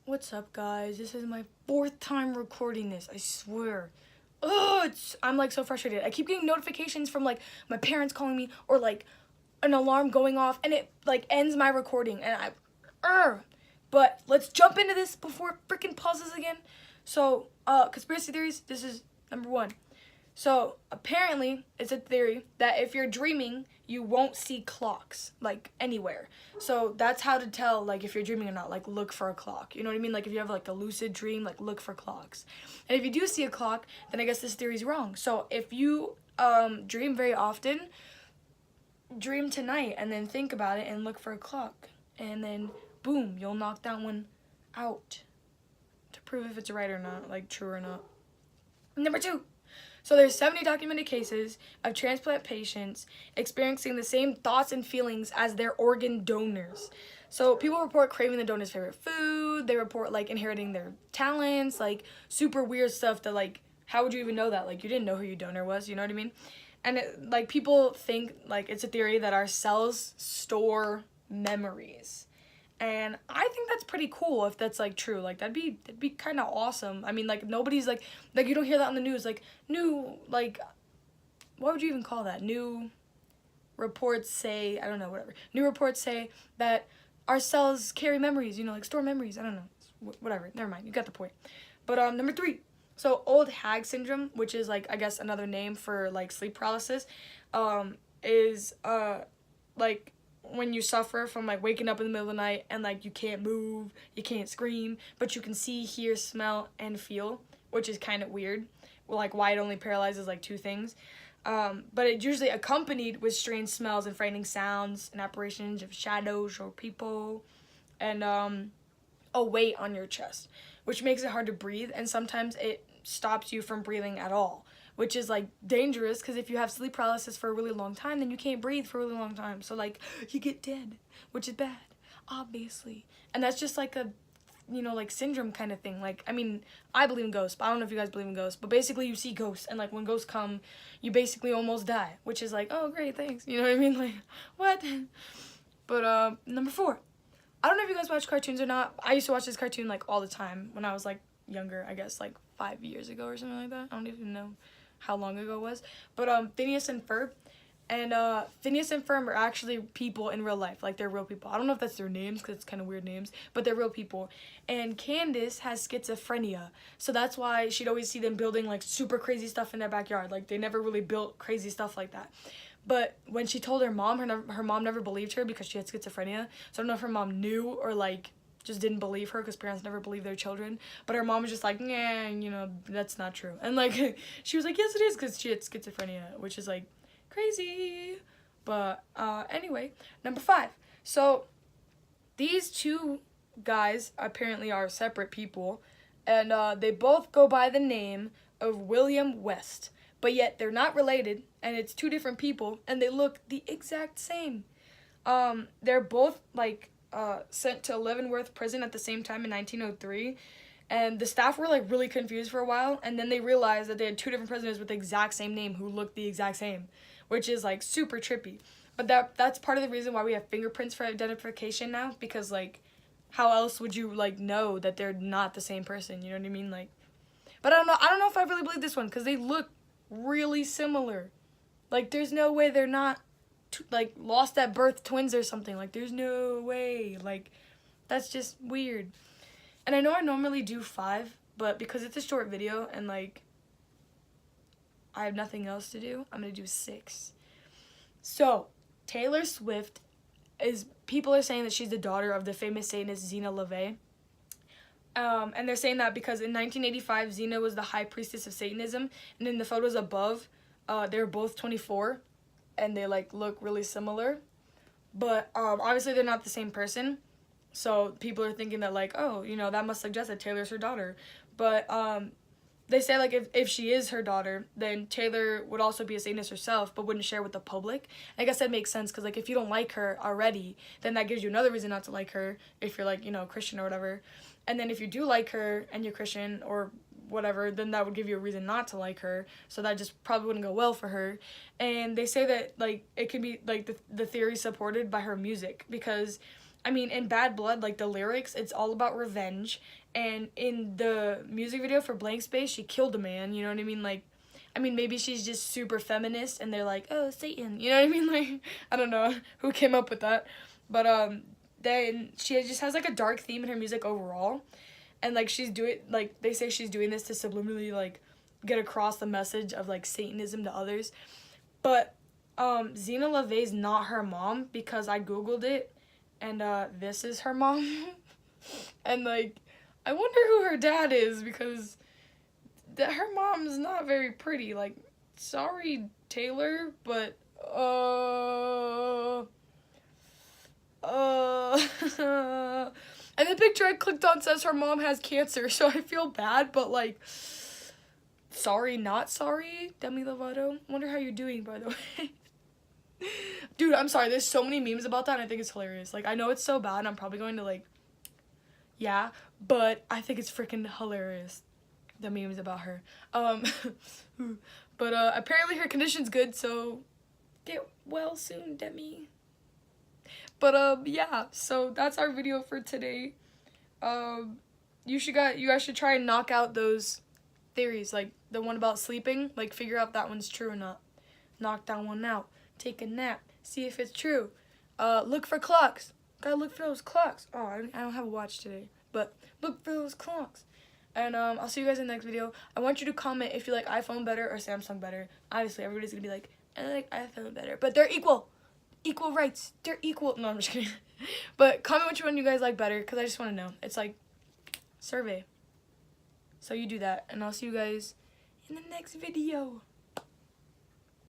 What's up, guys? This is my fourth time recording this. I swear. Ugh, I'm like so frustrated. I keep getting notifications from like my parents calling me or like an alarm going off, and it like ends my recording. And but let's jump into this before it freaking pauses again. So, conspiracy theories. This is number one. So apparently, it's a theory that if you're dreaming, you won't see clocks like anywhere. So that's how to tell like if you're dreaming or not. Like look for a clock. You know what I mean? Like if you have like a lucid dream, like look for clocks. And if you do see a clock, then I guess this theory is wrong. So if you dream very often, dream tonight and then think about it and look for a clock, and then boom, you'll knock that one out to prove if it's right or not, like true or not. Number two. So there's 70 documented cases of transplant patients experiencing the same thoughts and feelings as their organ donors. So people report craving the donor's favorite food. They report like inheriting their talents, like super weird stuff that like, how would you even know that? Like you didn't know who your donor was, you know what I mean? And like people think like it's a theory that our cells store memories. And I think that's pretty cool if that's like true. Like that'd be kind of awesome. I mean, like nobody's like you don't hear that on the news. Like new like what would you even call that? New reports say, I don't know, whatever. New reports say that our cells carry memories. You know, like store memories. I don't know. Whatever. Never mind. You got the point. But number three. So old hag syndrome, which is like I guess another name for like sleep paralysis, is like when you suffer from like waking up in the middle of the night and like you can't move, you can't scream, but you can see, hear, smell, and feel, which is kind of weird. Well, like why it only paralyzes like two things. But it's usually accompanied with strange smells and frightening sounds and apparitions of shadows or people, and a weight on your chest, which makes it hard to breathe, and sometimes it stops you from breathing at all, which is like dangerous because if you have sleep paralysis for a really long time, then you can't breathe for a really long time. So like you get dead, which is bad, obviously. And that's just like a, you know, like syndrome kind of thing. Like, I mean, I believe in ghosts, but I don't know if you guys believe in ghosts, but basically you see ghosts, and like when ghosts come, you basically almost die, which is like, oh great, thanks. You know what I mean? Like, what? But number four. I don't know if you guys watch cartoons or not. I used to watch this cartoon like all the time when I was like younger, I guess like 5 years ago or something like that. I don't even know how long ago it was. But Phineas and Ferb. And Phineas and Ferb are actually people in real life. Like they're real people. I don't know if that's their names because it's kind of weird names, but they're real people. And Candace has schizophrenia. So that's why she'd always see them building like super crazy stuff in their backyard. Like they never really built crazy stuff like that. But when she told her mom, her mom never believed her because she had schizophrenia. So I don't know if her mom knew or like just didn't believe her because parents never believe their children. But her mom was just like, nah, you know, that's not true. And like she was like, yes, it is, because she had schizophrenia, which is like crazy. But anyway, number five. So these two guys apparently are separate people, and they both go by the name of William West, but yet they're not related, and it's two different people, and they look the exact same. They're both like sent to Leavenworth prison at the same time in 1903, and the staff were like really confused for a while, and then they realized that they had two different prisoners with the exact same name who looked the exact same, which is like super trippy. But that's part of the reason why we have fingerprints for identification now, because like how else would you like know that they're not the same person, you know what I mean? Like, but I don't know if I really believe this one because they look really similar. Like there's no way they're not like lost at birth twins or something. Like there's no way. Like that's just weird. And I know I normally do 5, but because it's a short video and like I have nothing else to do, I'm gonna do 6. So Taylor Swift is, people are saying that she's the daughter of the famous Satanist Zena LaVey. And they're saying that because in 1985, Zena was the high priestess of Satanism, and in the photos above, they're both 24, and they like look really similar. But obviously they're not the same person, so people are thinking that like, oh, you know, that must suggest that Taylor's her daughter. But they say like if she is her daughter, then Taylor would also be a Satanist herself, but wouldn't share with the public. I guess that makes sense because like if you don't like her already, then that gives you another reason not to like her if you're like, you know, Christian or whatever. And then if you do like her and you're Christian or whatever, then that would give you a reason not to like her. So that just probably wouldn't go well for her. And they say that like it can be like the theory supported by her music, because I mean, in Bad Blood, like the lyrics, it's all about revenge. And in the music video for Blank Space, she killed a man. You know what I mean? Like, I mean, maybe she's just super feminist, and they're like, oh, Satan. You know what I mean? Like, I don't know who came up with that, but then she just has like a dark theme in her music overall, and like they say she's doing this to subliminally like get across the message of like Satanism to others, but Zena LaVey's not her mom because I googled it, and this is her mom, and like I wonder who her dad is because her mom's not very pretty. Like, sorry Taylor, but and the picture I clicked on says her mom has cancer, so I feel bad, but like, sorry, not sorry, Demi Lovato. Wonder how you're doing, by the way. Dude, I'm sorry, there's so many memes about that, and I think it's hilarious. Like, I know it's so bad, and I'm probably going to, like, yeah, but I think it's freaking hilarious, the memes about her. But apparently her condition's good, so get well soon, Demi. But yeah, so that's our video for today. You guys should try and knock out those theories, like the one about sleeping, like figure out if that one's true or not. Knock that one out. Take a nap. See if it's true. Look for clocks. Gotta look for those clocks. Oh, I don't have a watch today, but look for those clocks. And I'll see you guys in the next video. I want you to comment if you like iPhone better or Samsung better. Obviously, everybody's gonna be like, I like iPhone better, but they're equal. Equal rights. They're equal. No, I'm just kidding. But comment which one you guys like better, because I just want to know. It's like survey. So you do that, and I'll see you guys in the next video.